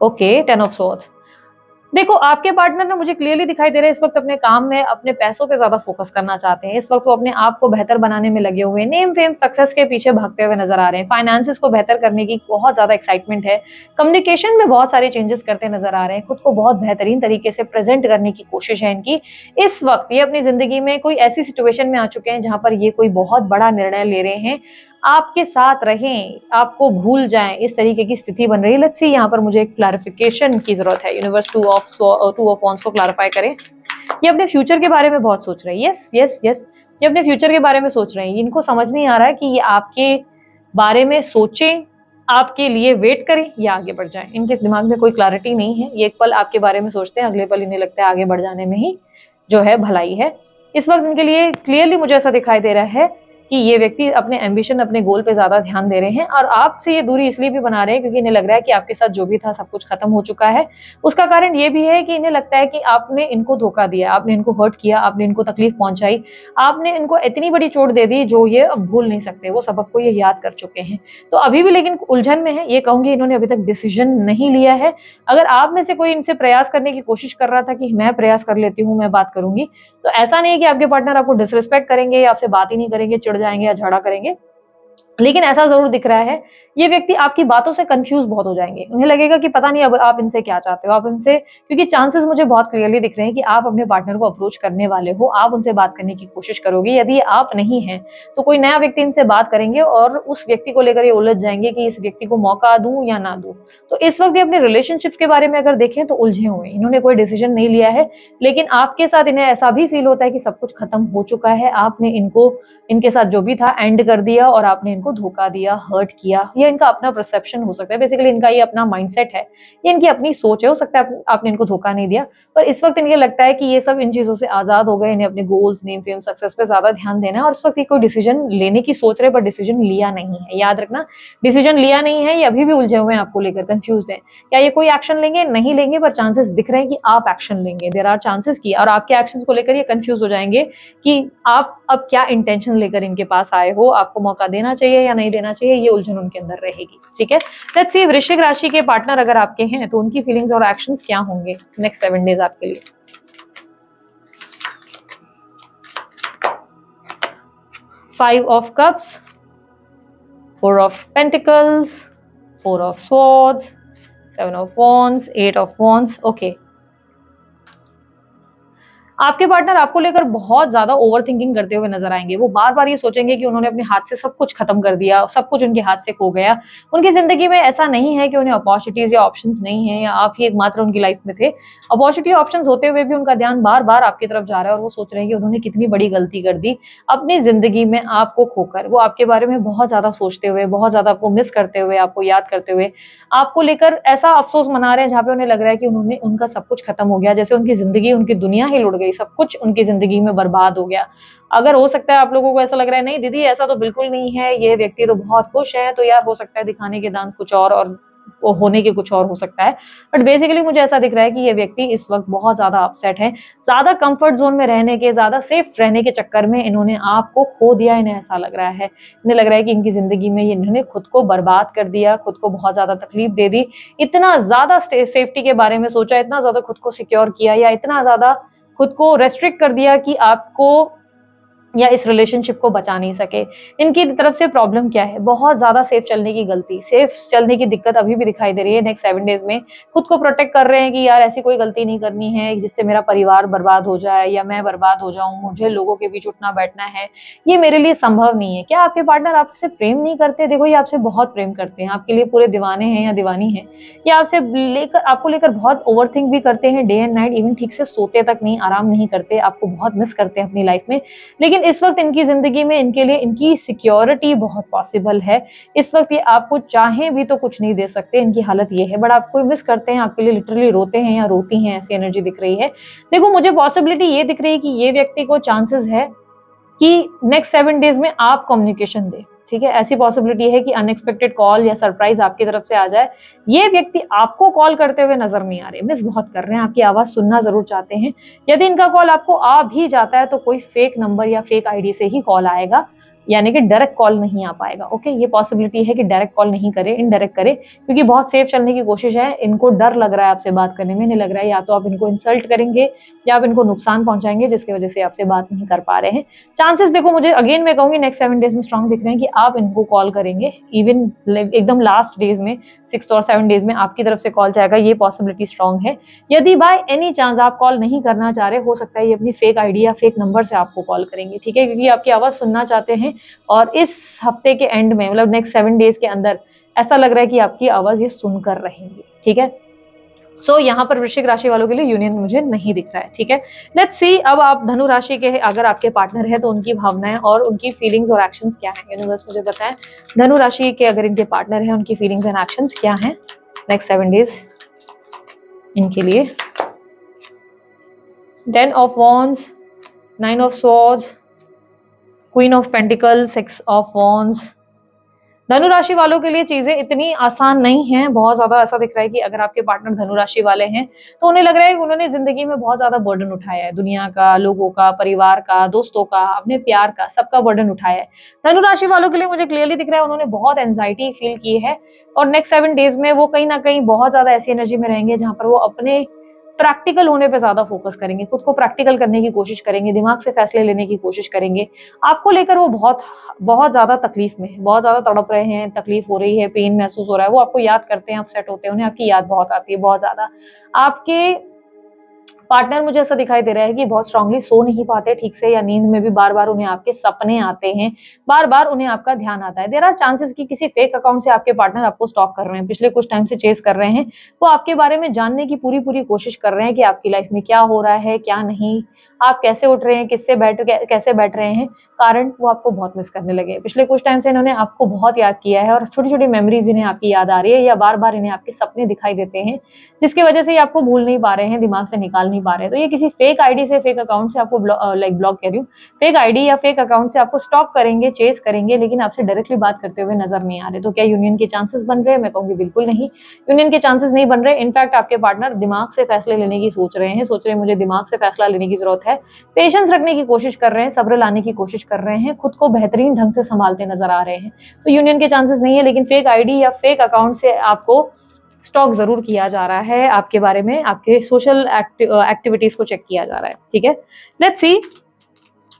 okay, 10 of swords. देखो, आपके पार्टनर ने मुझे क्लियरली दिखाई दे रहे हैं इस वक्त अपने काम में, अपने पैसों पे ज्यादा फोकस करना चाहते हैं। इस वक्त वो अपने आप को बेहतर बनाने में लगे हुए हैं, नेम फेम सक्सेस के पीछे भागते हुए नजर आ रहे हैं। फाइनेंसेस को बेहतर करने की बहुत ज्यादा एक्साइटमेंट है। कम्युनिकेशन में बहुत सारे चेंजेस करते नजर आ रहे हैं। खुद को बहुत बेहतरीन तरीके से प्रेजेंट करने की कोशिश है इनकी। इस वक्त ये अपनी जिंदगी में कोई ऐसी सिचुएशन में आ चुके हैं जहां पर ये कोई बहुत बड़ा निर्णय ले रहे हैं, आपके साथ रहें, आपको भूल जाएं, इस तरीके की स्थिति बन रही है। लेट्स सी, यहाँ पर मुझे एक क्लैरिफिकेशन की जरूरत है। यूनिवर्स 2 ऑफ वॉन्ड्स को क्लैरिफाई करें। ये अपने फ्यूचर के बारे में बहुत सोच रहे हैं। यस यस यस, ये अपने फ्यूचर के बारे में सोच रहे हैं। इनको समझ नहीं आ रहा है कि ये आपके बारे में सोचें, आपके लिए वेट करें या आगे बढ़ जाएं। इनके दिमाग में कोई क्लैरिटी नहीं है। ये एक पल आपके बारे में सोचते हैं, अगले पल इन्हें लगता है आगे बढ़ जाने में ही जो है भलाई है। इस वक्त इनके लिए क्लियरली मुझे ऐसा दिखाई दे रहा है कि ये व्यक्ति अपने एम्बिशन, अपने गोल पे ज्यादा ध्यान दे रहे हैं, और आपसे ये दूरी इसलिए भी बना रहे हैं क्योंकि इन्हें लग रहा है कि आपके साथ जो भी था सब कुछ खत्म हो चुका है। उसका कारण ये भी है कि इन्हें लगता है कि आपने इनको धोखा दिया, आपने इनको हर्ट किया, आपने इनको तकलीफ पहुंचाई, आपने इनको इतनी बड़ी चोट दे दी जो ये अब भूल नहीं सकते। वो सबक को ये याद कर चुके हैं, तो अभी भी लेकिन उलझन में है। ये कहूंगी इन्होंने अभी तक डिसीजन नहीं लिया है। अगर आप में से कोई इनसे प्रयास करने की कोशिश कर रहा था कि मैं प्रयास कर लेती हूँ, मैं बात करूंगी, तो ऐसा नहीं है कि आपके पार्टनर आपको डिसरिस्पेक्ट करेंगे या आपसे बात ही नहीं करेंगे, चिढ़ जाएंगे या झगड़ा करेंगे। लेकिन ऐसा जरूर दिख रहा है ये व्यक्ति आपकी बातों से कंफ्यूज बहुत हो जाएंगे। उन्हें लगेगा कि पता नहीं अब आप इनसे क्या चाहते हो, आप इनसे, क्योंकि चांसेस मुझे बहुत क्लियरली दिख रहे हैं कि आप अपने पार्टनर को अप्रोच करने वाले हो, आप उनसे बात करने की कोशिश करोगे। यदि आप नहीं हैं तो कोई नया व्यक्ति इनसे बात करेंगे और उस व्यक्ति को लेकर ये उलझ जाएंगे कि इस व्यक्ति को मौका दूं या ना दूं। तो इस वक्त ये अपने रिलेशनशिप्स के बारे में अगर देखें तो उलझे हुए, इन्होंने कोई डिसीजन नहीं लिया है। लेकिन आपके साथ इन्हें ऐसा भी फील होता है कि सब कुछ खत्म हो चुका है, आपने इनके साथ जो भी था एंड कर दिया और आपने इनको धोखा दिया, हर्ट किया। ये इनका अपना परसेप्शन हो सकता है, बेसिकली इनका ये अपना माइंडसेट है, ये इनकी अपनी सोच है। हो सकता है आपने इनको धोखा नहीं दिया, पर इस वक्त इनको लगता है कि ये सब इन चीजों से आजाद हो गए, इन्हें अपने गोल्स, नेम, फेम, सक्सेस पे ज्यादा ध्यान देना है। और इस वक्त ये कोई डिसीजन लेने की सोच रहे, पर डिसीजन लिया नहीं है। याद रखना, डिसीजन लिया नहीं है, ये अभी भी उलझे हुए हैं, आपको लेकर कंफ्यूज है। क्या ये कोई एक्शन लेंगे? नहीं लेंगे, पर चांसेस दिख रहे हैं कि आप एक्शन लेंगे। देयर आर चांसेस की, और आपके एक्शंस को लेकर ये कंफ्यूज हो जाएंगे कि आप अब क्या इंटेंशन लेकर इनके पास आए हो, आपको मौका देना चाहिए या नहीं देना चाहिए, ये उलझन उनके अंदर रहेगी। ठीक है, लेट्स सी वृश्चिक राशि के पार्टनर अगर आपके हैं तो उनकी फीलिंग्स और एक्शंस क्या होंगे नेक्स्ट 7 डेज आपके लिए। 5 of cups, 4 of pentacles, 4 of swords, 7 of wands, 8 of wands. Okay, आपके पार्टनर आपको लेकर बहुत ज्यादा ओवर थिंकिंग करते हुए नजर आएंगे। वो बार बार ये सोचेंगे कि उन्होंने अपने हाथ से सब कुछ खत्म कर दिया, सब कुछ उनके हाथ से खो गया। उनकी जिंदगी में ऐसा नहीं है कि उन्हें अपॉर्चुनिटीज या ऑप्शंस नहीं है, या आप ही एकमात्र उनकी लाइफ में थे। अपॉर्चुनिटी ऑप्शंस होते हुए भी उनका ध्यान बार बार आपकी तरफ जा रहा है, और वो सोच रहे हैं कि उन्होंने कितनी बड़ी गलती कर दी अपनी जिंदगी में आपको खोकर। वो आपके बारे में बहुत ज्यादा सोचते हुए, बहुत ज्यादा आपको मिस करते हुए, आपको याद करते हुए, आपको लेकर ऐसा अफसोस मना रहे हैं जहाँ पे उन्हें लग रहा है कि उनका सब कुछ खत्म हो गया, जैसे उनकी जिंदगी, उनकी दुनिया ही लुट गई, सब कुछ उनकी जिंदगी में बर्बाद हो गया। अगर हो सकता है आप लोगों को ऐसा लग रहा है नहीं दीदी ऐसा तो बिल्कुल नहीं है, ये व्यक्ति तो बहुत खुश है, तो यार हो सकता है दिखाने के दांत कुछ और वो होने के कुछ और हो सकता है। बट बेसिकली मुझे ऐसा दिख रहा है कि ये व्यक्ति इस वक्त बहुत ज्यादा अपसेट है। ज्यादा कंफर्ट जोन में रहने के, ज्यादा सेफ रहने के चक्कर में इन्होंने आपको खो दिया। इन्हें ऐसा लग रहा है, इन्हें लग रहा है कि इनकी जिंदगी में इन्होंने खुद को बर्बाद कर दिया, खुद को बहुत ज्यादा तकलीफ दे दी, इतना ज्यादा सेफ्टी के बारे में सोचा, इतना ज्यादा खुद को सिक्योर किया, या इतना ज्यादा खुद को रेस्ट्रिक्ट कर दिया कि आपको या इस रिलेशनशिप को बचा नहीं सके। इनकी तरफ से प्रॉब्लम क्या है? बहुत ज्यादा सेफ चलने की गलती, सेफ चलने की दिक्कत अभी भी दिखाई दे रही है। नेक्स्ट 7 डेज में खुद को प्रोटेक्ट कर रहे हैं कि यार ऐसी कोई गलती नहीं करनी है जिससे मेरा परिवार बर्बाद हो जाए या मैं बर्बाद हो जाऊं, मुझे लोगों के बीच उठना बैठना है, ये मेरे लिए संभव नहीं है। क्या आपके पार्टनर आपसे प्रेम नहीं करते? देखो ये आपसे बहुत प्रेम करते हैं, आपके लिए पूरे दीवाने हैं या दीवानी हैं। ये आपको लेकर बहुत ओवरथिंक भी करते हैं डे एंड नाइट, इवन ठीक से सोते तक नहीं, आराम नहीं करते, आपको बहुत मिस करते हैं अपनी लाइफ में। लेकिन इस वक्त इनकी जिंदगी में इनके लिए इनकी सिक्योरिटी बहुत पॉसिबल है। इस वक्त ये आपको चाहें भी तो कुछ नहीं दे सकते, इनकी हालत ये है। बट आपको मिस करते हैं, आपके लिए लिटरली रोते हैं या रोती हैं, ऐसी एनर्जी दिख रही है। देखो मुझे पॉसिबिलिटी ये दिख रही है कि ये व्यक्ति को चांसेस है कि नेक्स्ट 7 डेज में आप कम्युनिकेशन दे। ठीक है, ऐसी पॉसिबिलिटी है कि अनएक्सपेक्टेड कॉल या सरप्राइज आपकी तरफ से आ जाए। ये व्यक्ति आपको कॉल करते हुए नजर नहीं आ रहे, मिस बहुत कर रहे हैं, आपकी आवाज सुनना जरूर चाहते हैं। यदि इनका कॉल आपको आ भी जाता है तो कोई फेक नंबर या फेक आईडी से ही कॉल आएगा, यानी कि डायरेक्ट कॉल नहीं आ पाएगा। ओके, ये पॉसिबिलिटी है कि डायरेक्ट कॉल नहीं करे, इनडायरेक्ट करे, क्योंकि बहुत सेफ चलने की कोशिश है। इनको डर लग रहा है आपसे बात करने में, इन्हें लग रहा है या तो आप इनको इंसल्ट करेंगे या आप इनको नुकसान पहुंचाएंगे, जिसकी वजह से आपसे बात नहीं कर पा रहे हैं। चांसेस देखो मुझे अगेन मैं कहूंगी नेक्स्ट 7 डेज में स्ट्रॉन्ग दिख रहे हैं कि आप इनको कॉल करेंगे, इवन एकदम लास्ट डेज में 6 और 7 डेज में आपकी तरफ से कॉल जाएगा, ये पॉसिबिलिटी स्ट्रॉन्ग है। यदि बाय एनी चांस आप कॉल नहीं करना चाह रहे, हो सकता है ये अपनी फेक आईडी या फेक नंबर से आपको कॉल करेंगे। ठीक है, क्योंकि आपकी आवाज सुनना चाहते हैं और इस हफ्ते के एंड में, मतलब नेक्स्ट 7 डेज के अंदर ऐसा लग रहा है कि आपकी आवाज ये सुनकर रहेंगे। ठीक है, सो यहाँ पर वृश्चिक राशि वालों के लिए यूनियन मुझे नहीं दिख रहा है। ठीक है, लेट्स सी अब आप धनु राशि के अगर आपके पार्टनर है तो उनकी भावनाएं और उनकी फीलिंग्स और एक्शंस क्या हैं, यूनिवर्स मुझे बताएं। धनु राशि के अगर इनके पार्टनर है, उनकी फीलिंग्स एंड एक्शंस क्या हैं नेक्स्ट 7 डेज इनके लिए। 10 of wands, 9 of swords, queen of pentacles, 6 of wands. धनु राशि वालों के लिए चीजें इतनी आसान नहीं हैं। बहुत ज्यादा ऐसा दिख रहा है कि अगर आपके पार्टनर धनु राशि वाले हैं तो उन्हें लग रहा है कि उन्होंने जिंदगी में बहुत ज्यादा बर्डन उठाया है, दुनिया का, लोगों का, परिवार का, दोस्तों का, अपने प्यार का, सबका बर्डन उठाया है। धनु राशि वालों के लिए मुझे क्लियरली दिख रहा है उन्होंने बहुत एंजाइटी फील की है, और नेक्स्ट 7 डेज में वो कहीं ना कहीं बहुत ज्यादा ऐसी एनर्जी में रहेंगे जहां पर वो अपने प्रैक्टिकल होने पे ज्यादा फोकस करेंगे, खुद को प्रैक्टिकल करने की कोशिश करेंगे, दिमाग से फैसले लेने की कोशिश करेंगे। आपको लेकर वो बहुत बहुत ज्यादा तकलीफ में है, बहुत ज्यादा तड़प रहे हैं, तकलीफ हो रही है, पेन महसूस हो रहा है। वो आपको याद करते हैं, अपसेट होते हैं, उन्हें आपकी याद बहुत आती है, बहुत ज्यादा। आपके पार्टनर मुझे ऐसा दिखाई दे रहा है कि बहुत स्ट्रांगली सो नहीं पाते ठीक से, या नींद में भी बार बार उन्हें आपके सपने आते हैं, बार बार उन्हें आपका ध्यान आता है। देयर आर चांसेस कि किसी फेक अकाउंट से आपके पार्टनर आपको स्टॉक कर रहे हैं, पिछले कुछ टाइम से चेस कर रहे हैं। वो आपके बारे में जानने की पूरी पूरी कोशिश कर रहे हैं कि आपकी लाइफ में क्या हो रहा है, क्या नहीं, आप कैसे उठ रहे हैं, कैसे बैठ रहे हैं। कारण वो आपको बहुत मिस करने लगे। पिछले कुछ टाइम से इन्होंने आपको बहुत याद किया है, और छोटी छोटी मेमोरीज इन्हें आपकी याद आ रही है, या बार बार इन्हें आपके सपने दिखाई देते हैं, जिसकी वजह से ये आपको भूल नहीं पा रहे हैं, दिमाग से निकाल नहीं पा रहे हैं। तो ये किसी फेक आईडी से, फेक अकाउंट से आपको ब्लॉक कह रही हूँ, फेक आईडी या फेक अकाउंट से आपको स्टॉक करेंगे, चेस करेंगे, लेकिन आपसे डायरेक्टली बात करते हुए नजर नहीं आ रहे। तो क्या यूनियन के चांसेस बन रहे हैं? मैं कहूंगी बिल्कुल नहीं, यूनियन के चांसेस नहीं बन रहे। इनफैक्ट आपके पार्टनर दिमाग से फैसले लेने की सोच रहे हैं, सोच रहे हैं मुझे दिमाग से फैसला लेने की जरूरत है, पेशेंस रखने की कोशिश कर रहे हैं, सब्र लाने की कोशिश कर रहे हैं, खुद को बेहतरीन ढंग से संभालते नजर आ रहे हैं। तो यूनियन के चांसेस नहीं है, लेकिन फेक आईडी या फेक अकाउंट से आपको स्टॉक जरूर किया जा रहा है, आपके बारे में, आपके सोशल एक्टिविटीज को चेक किया जा रहा है। ठीक है, लेट्स सी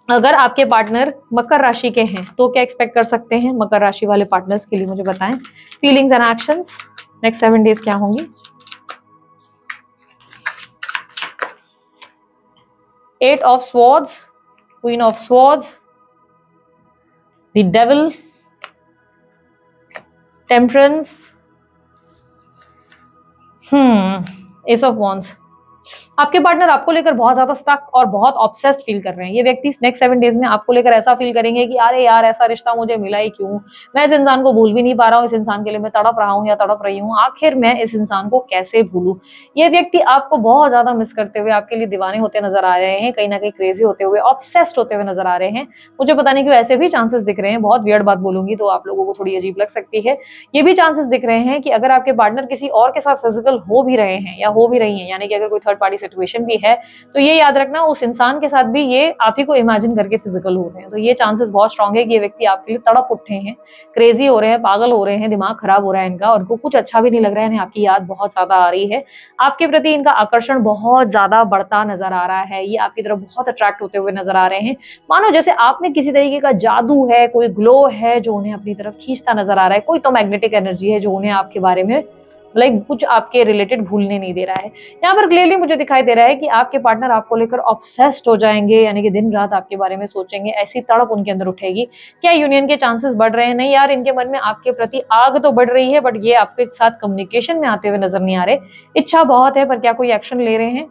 अगर आपके पार्टनर मकर राशि के हैं तो क्या एक्सपेक्ट कर सकते हैं। मकर राशि वाले पार्टनर्स के लिए मुझे बताएं feelings and actions next 7 days क्या होंगी। 8 of swords, queen of swords, the devil, temperance, S of wands. आपके पार्टनर आपको लेकर बहुत ज्यादा स्टक और बहुत ऑब्सेस्ड फील कर रहे हैं। ये व्यक्ति नेक्स्ट 7 डेज में आपको लेकर ऐसा फील करेंगे कि अरे यार ऐसा रिश्ता मुझे मिला ही क्यों, मैं इस इंसान को भूल भी नहीं पा रहा हूँ, इस इंसान के लिए मैं तड़प रहा हूँ या तड़प रही हूँ, आखिर मैं इस इंसान को कैसे भूलूं। ये व्यक्ति आपको बहुत ज्यादा मिस करते हुए, आपके लिए दीवाने होते नजर आ रहे हैं, कहीं ना कहीं क्रेजी होते हुए, ऑब्सेस्ड होते हुए नजर आ रहे हैं। मुझे पता नहीं क्यों ऐसे भी चांसेस दिख रहे हैं, बहुत वियर्ड बात बोलूंगी तो आप लोगों को थोड़ी अजीब लग सकती है। ये भी चांसेस दिख रहे हैं कि अगर आपके पार्टनर किसी और के साथ फिजिकल हो भी रहे हैं या हो भी रही हैं, यानी कि अगर कोई थर्ड पार्टी सिचुएशन भी है, तो ये याद रखना उस इंसान के साथ भी ये आप ही को इमेजिन करके फिजिकल हो रहे हैं। तो ये चांसेस बहुत स्ट्रांग है कि ये व्यक्ति आपके लिए तड़प उठे हैं, क्रेजी हो रहे हैं, पागल हो रहे हैं, दिमाग खराब हो रहा है इनका, और उनको कुछ अच्छा भी नहीं लग रहा है, इन्हें आपकी याद बहुत ज्यादा आ रही है। आपके प्रति इनका आकर्षण बहुत ज्यादा बढ़ता नजर आ रहा है, ये आपकी तरफ बहुत अट्रैक्ट होते हुए नजर आ रहे हैं। मानो जैसे आप में किसी तरीके का जादू है, कोई ग्लो है जो उन्हें अपनी तरफ खींचता नजर आ रहा है, कोई तो मैग्नेटिक एनर्जी है जो उन्हें आपके बारे में कुछ आपके रिलेटेड भूलने नहीं दे रहा है। यहाँ पर क्लियरली मुझे दिखाई दे रहा है कि आपके पार्टनर आपको लेकर ऑब्सेस्ड हो जाएंगे, यानी कि दिन रात आपके बारे में सोचेंगे, ऐसी तड़प उनके अंदर उठेगी। क्या यूनियन के चांसेस बढ़ रहे हैं? नहीं यार, इनके मन में आपके प्रति आग तो बढ़ रही है, बट ये आपके साथ कम्युनिकेशन में आते हुए नजर नहीं आ रहे। इच्छा बहुत है, पर क्या कोई एक्शन ले रहे हैं?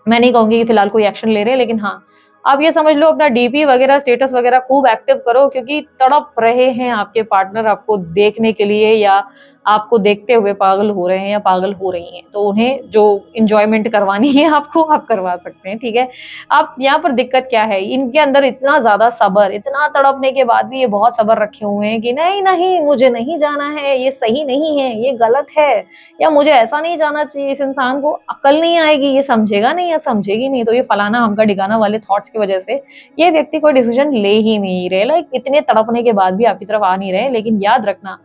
मैं नहीं कहूंगी कि फिलहाल कोई एक्शन ले रहे हैं, लेकिन हाँ आप ये समझ लो अपना डीपी वगैरह, स्टेटस वगैरह खूब एक्टिव करो, क्योंकि तड़प रहे हैं आपके पार्टनर आपको देखने के लिए, या आपको देखते हुए पागल हो रहे हैं या पागल हो रही हैं। तो उन्हें जो इंजॉयमेंट करवानी है आपको, आप करवा सकते हैं, ठीक है। आप यहाँ पर दिक्कत क्या है, इनके अंदर इतना ज्यादा सब्र, इतना तड़पने के बाद भी ये बहुत सब्र रखे हुए हैं कि नहीं नहीं मुझे नहीं जाना है, ये सही नहीं है, ये गलत है, या मुझे ऐसा नहीं जाना चाहिए, इस इंसान को अक्ल नहीं आएगी, ये समझेगा नहीं या समझेगी नहीं, तो ये फलाना हमका डिगाना वाले थॉट्स की वजह से ये व्यक्ति कोई डिसीजन ले ही नहीं रहे। इतने तड़पने के बाद भी आपकी तरफ आ नहीं रहे। लेकिन याद रखना,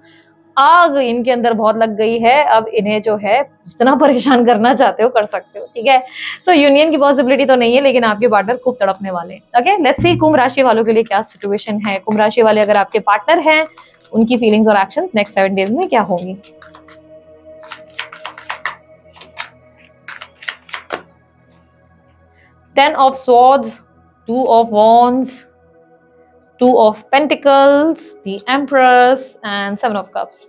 आग इनके अंदर बहुत लग गई है, अब इन्हें जो है जितना परेशान करना चाहते हो कर सकते हो, ठीक है। सो यूनियन की पॉसिबिलिटी तो नहीं है, लेकिन आपके पार्टनर खूब तड़पने वाले हैं। ओके, लेट्स सी कुंभ राशि वालों के लिए क्या सिचुएशन है। कुंभ राशि वाले अगर आपके पार्टनर हैं, उनकी फीलिंग्स और एक्शंस नेक्स्ट 7 डेज में क्या होंगी। 10 of swords, 2 of wands, 2 of pentacles, the empress and 7 of cups.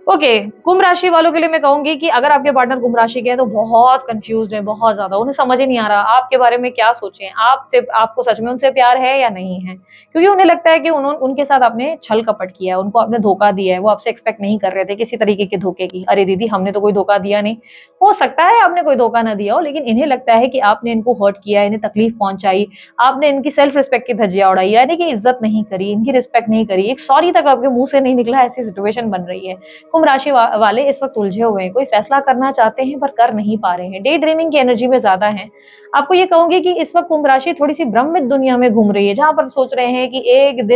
Okay, कुंभ राशि वालों के लिए मैं कहूंगी कि अगर आपके पार्टनर कुंभ राशि के हैं तो बहुत कंफ्यूज्ड है, बहुत ज्यादा, उन्हें समझ ही नहीं आ रहा आपके बारे में क्या सोचें, आपको सच में उनसे प्यार है या नहीं है, क्योंकि उन्हें लगता है कि उनके साथ आपने छल कपट किया है, उनको आपने धोखा दिया है। वो आपसे एक्सपेक्ट नहीं कर रहे थे किसी तरीके के धोखे की। अरे दीदी, हमने तो कोई धोखा दिया नहीं। हो सकता है आपने कोई धोखा ना दिया हो, लेकिन इन्हें लगता है कि आपने इनको हर्ट किया, इन्हें तकलीफ पहुंचाई, आपने इनकी सेल्फ रिस्पेक्ट की धज्जियां उड़ाई, यानी कि इज्जत नहीं करी, इनकी रिस्पेक्ट नहीं करी, एक सॉरी तक आपके मुंह से नहीं निकला, ऐसी सिचुएशन बन रही है। कुंभ राशि वाले इस वक्त उलझे हुए हैं, कोई फैसला करना चाहते हैं पर कर नहीं पा रहे हैं, डे ड्रीमिंग की एनर्जी में ज्यादा हैं। आपको ये कहूंगी कि इस वक्त कुंभ राशि थोड़ी सी भ्रमित दुनिया में घूम रही है, जहां पर सोच रहे हैं कि एक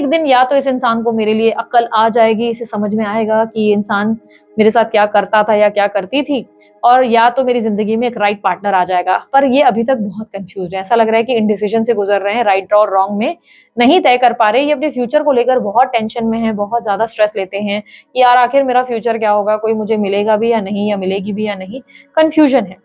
दिन या तो इस इंसान को मेरे लिए अक्ल आ जाएगी, इसे समझ में आएगा कि ये इंसान मेरे साथ क्या करता था या क्या करती थी, और या तो मेरी जिंदगी में एक राइट पार्टनर आ जाएगा। पर ये अभी तक बहुत कंफ्यूज है, ऐसा लग रहा है कि इंडिसीजन से गुजर रहे हैं, राइट और रॉन्ग में नहीं तय कर पा रहे। ये अपने फ्यूचर को लेकर बहुत टेंशन में है, बहुत ज्यादा स्ट्रेस लेते हैं कि यार आखिर मेरा फ्यूचर क्या होगा, कोई मुझे मिलेगा भी या नहीं, या मिलेगी भी या नहीं, कंफ्यूजन है।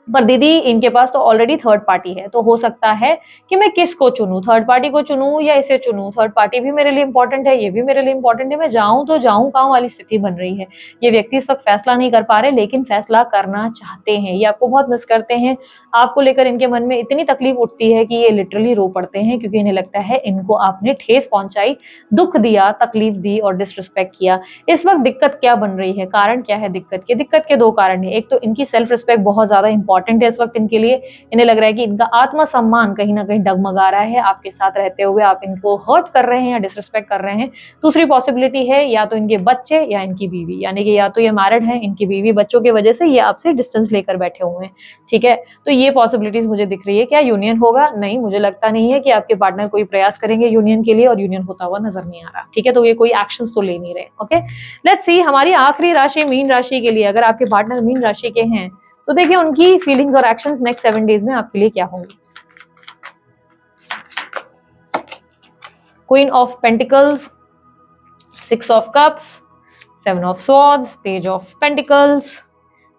पर दीदी इनके पास तो ऑलरेडी थर्ड पार्टी है, तो हो सकता है कि मैं किसको चुनूं, थर्ड पार्टी को चुनूं या इसे चुनूं, थर्ड पार्टी भी मेरे लिए इंपॉर्टेंट है, ये भी मेरे लिए इंपॉर्टेंट है, मैं जाऊं तो जाऊं कहां वाली स्थिति बन रही है। ये व्यक्ति इस वक्त फैसला नहीं कर पा रहे, लेकिन फैसला करना चाहते हैं। ये आपको बहुत मिस करते हैं, आपको लेकर इनके मन में इतनी तकलीफ उठती है कि ये लिटरली रो पड़ते हैं, क्योंकि इन्हें लगता है इनको आपने ठेस पहुंचाई, दुख दिया, तकलीफ दी और डिसरिस्पेक्ट किया। इस वक्त दिक्कत क्या बन रही है, कारण क्या है दिक्कत के 2 कारण है। एक तो इनकी सेल्फ रिस्पेक्ट बहुत ज्यादा इंपॉर्टेंट है इस वक्त इनके लिए, इन्हें लग रहा है कि इनका आत्मसम्मान कहीं ना कहीं डगमगा रहा है आपके साथ रहते हुए, आप इनको हर्ट कर रहे हैं या डिसरिस्पेक्ट कर रहे हैं। दूसरी पॉसिबिलिटी है या तो इनके बच्चे या इनकी बीवी, यानी कि या तो ये मैरिड है, इनकी बीवी बच्चों की वजह से ये आपसे डिस्टेंस लेकर बैठे हुए हैं, ठीक है। तो ये पॉसिबिलिटीज मुझे दिख रही है। क्या यूनियन होगा? नहीं, मुझे लगता नहीं है कि आपके पार्टनर कोई प्रयास करेंगे यूनियन के लिए, और यूनियन होता हुआ नजर नहीं आ रहा, ठीक है। तो ये कोई एक्शंस तो ले नहीं रहे। ओके, लेट्स सी हमारी आखिरी राशि मीन राशि के लिए। अगर आपके पार्टनर मीन राशि के हैं तो देखिए उनकी फीलिंग्स और एक्शंस नेक्स्ट 7 डेज में आपके लिए क्या होंगी। Queen of pentacles, 6 of cups, 7 of swords, page of pentacles,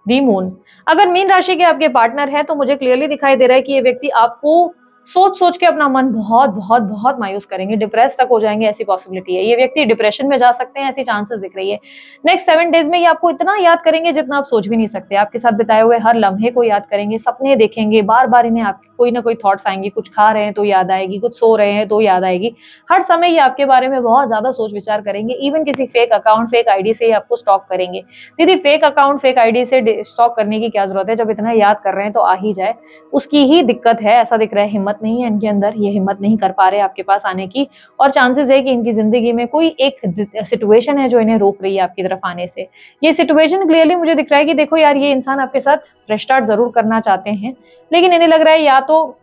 the moon. अगर मीन राशि के आपके पार्टनर है तो मुझे क्लियरली दिखाई दे रहा है कि ये व्यक्ति आपको सोच सोच के अपना मन बहुत बहुत बहुत मायूस करेंगे, डिप्रेस तक हो जाएंगे, ऐसी पॉसिबिलिटी है। ये व्यक्ति डिप्रेशन में जा सकते हैं, ऐसी चांसेस दिख रही है। नेक्स्ट 7 डेज में ये आपको इतना याद करेंगे जितना आप सोच भी नहीं सकते। आपके साथ बिताए हुए हर लम्हे को याद करेंगे, सपने देखेंगे, बार बार इन्हें आप कोई ना कोई थॉट्स आएंगे, कुछ खा रहे हैं तो याद आएगी, कुछ सो रहे हैं तो याद आएगी। हर समय ये आपके बारे में बहुत ज्यादा सोच विचार करेंगे। इवन किसी फेक अकाउंट, फेक आईडी से आपको स्टॉक करेंगे। दीदी फेक अकाउंट, फेक आईडी से स्टॉक करने की क्या जरूरत है, जब इतना याद कर रहे हैं तो आ ही जाए। उसकी ही दिक्कत है, ऐसा दिख रहा है। हिम्मत नहीं है इनके अंदर, ये हिम्मत नहीं कर पा रहे आपके पास आने की, और चांसेस है कि इनकी जिंदगी में कोई एक सिचुएशन है जो इन्हें रोक रही है आपकी तरफ आने से। ये सिचुएशन क्लियरली मुझे दिख रहा है कि देखो यार, ये इंसान आपके साथ रिस्टार्ट जरूर करना चाहते हैं, लेकिन इन्हें लग रहा है या तो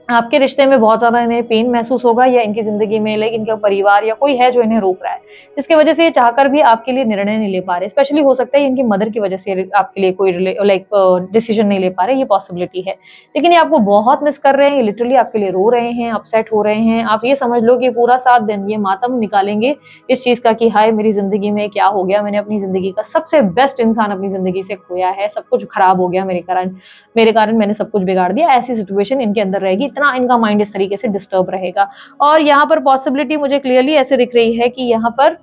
आपके रिश्ते में बहुत ज्यादा इन्हें पेन महसूस होगा, या इनकी जिंदगी में लाइक इनका परिवार या कोई है जो इन्हें रोक रहा है, जिसकी वजह से ये चाहकर भी आपके लिए निर्णय नहीं ले पा रहे। स्पेशली हो सकता है इनकी मदर की वजह से आपके लिए कोई डिसीजन नहीं ले पा रहे, ये पॉसिबिलिटी है। लेकिन ये आपको बहुत मिस कर रहे हैं, ये लिटरली आपके लिए रो रहे हैं, अपसेट हो रहे हैं। आप ये समझ लो कि पूरा 7 दिन ये मातम निकालेंगे इस चीज का कि हाय मेरी जिंदगी में क्या हो गया, मैंने अपनी जिंदगी का सबसे बेस्ट इंसान अपनी जिंदगी से खोया है, सब कुछ खराब हो गया मेरे कारण मैंने सब कुछ बिगाड़ दिया। ऐसी सिचुएशन इनके अंदर रहेगी, इतना इनका माइंड इस तरीके से डिस्टर्ब रहेगा। और यहाँ पर पॉसिबिलिटी मुझे क्लियरली ऐसे दिख रही है कि यहाँ पर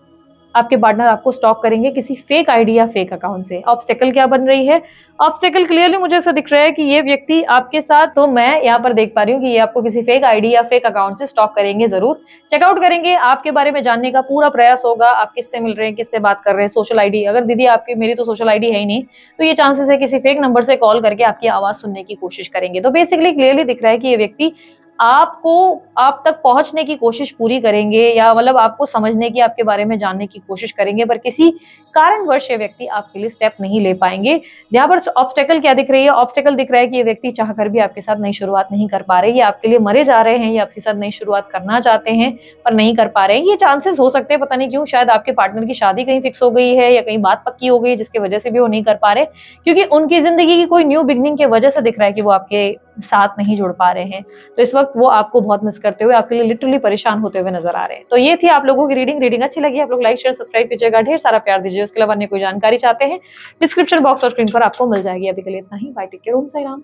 आपके पार्टनर आपको स्टॉक करेंगे किसी फेक आईडी या फेक अकाउंट से। ऑब्स्टेकल क्या बन रही है? ऑब्स्टेकल क्लियरली मुझे ऐसा दिख रहा है कि ये व्यक्ति आपके साथ, तो मैं यहाँ पर देख पा रही हूँ कि ये आपको किसी फेक आईडी या फेक अकाउंट से स्टॉक करेंगे, जरूर चेकआउट करेंगे, आपके बारे में जानने का पूरा प्रयास होगा। आप किससे मिल रहे हैं, किससे बात कर रहे हैं, सोशल आईडी, अगर दीदी आपकी, मेरी तो सोशल आईडी है ही नहीं, तो ये चांसेस है किसी फेक नंबर से कॉल करके आपकी आवाज सुनने की कोशिश करेंगे। तो बेसिकली क्लियरली दिख रहा है कि ये व्यक्ति आपको, आप तक पहुंचने की कोशिश पूरी करेंगे, या मतलब आपको समझने की, आपके बारे में जानने की कोशिश करेंगे, पर किसी कारणवश ये व्यक्ति आपके लिए स्टेप नहीं ले पाएंगे। यहाँ पर ऑब्स्टेकल क्या दिख रही है? ऑब्स्टेकल दिख रहा है कि ये व्यक्ति चाहकर भी आपके साथ नई शुरुआत नहीं कर पा रहे, ये आपके लिए मरे जा रहे हैं, ये आपके साथ नई शुरुआत करना चाहते हैं पर नहीं कर पा रहे हैं। ये चांसेस हो सकते हैं, पता नहीं क्यों, शायद आपके पार्टनर की शादी कहीं फिक्स हो गई है या कहीं बात पक्की हो गई जिसकी वजह से भी वो नहीं कर पा रहे, क्योंकि उनकी जिंदगी की कोई न्यू बिगनिंग की वजह से दिख रहा है कि वो आपके साथ नहीं जुड़ पा रहे हैं। तो इस वक्त वो आपको बहुत मिस करते हुए, आपके लिए लिटरली परेशान होते हुए नजर आ रहे हैं। तो ये थी आप लोगों की रीडिंग अच्छी लगी आप लोग लाइक शेयर सब्सक्राइब कीजिएगा, ढेर सारा प्यार दीजिए। उसके अलावा अन्य कोई जानकारी चाहते हैं डिस्क्रिप्शन बॉक्स और स्क्रीन पर आपको मिल जाएगी। अभी के लिए इतना ही, बाय, टेक केयर, ओम साई राम।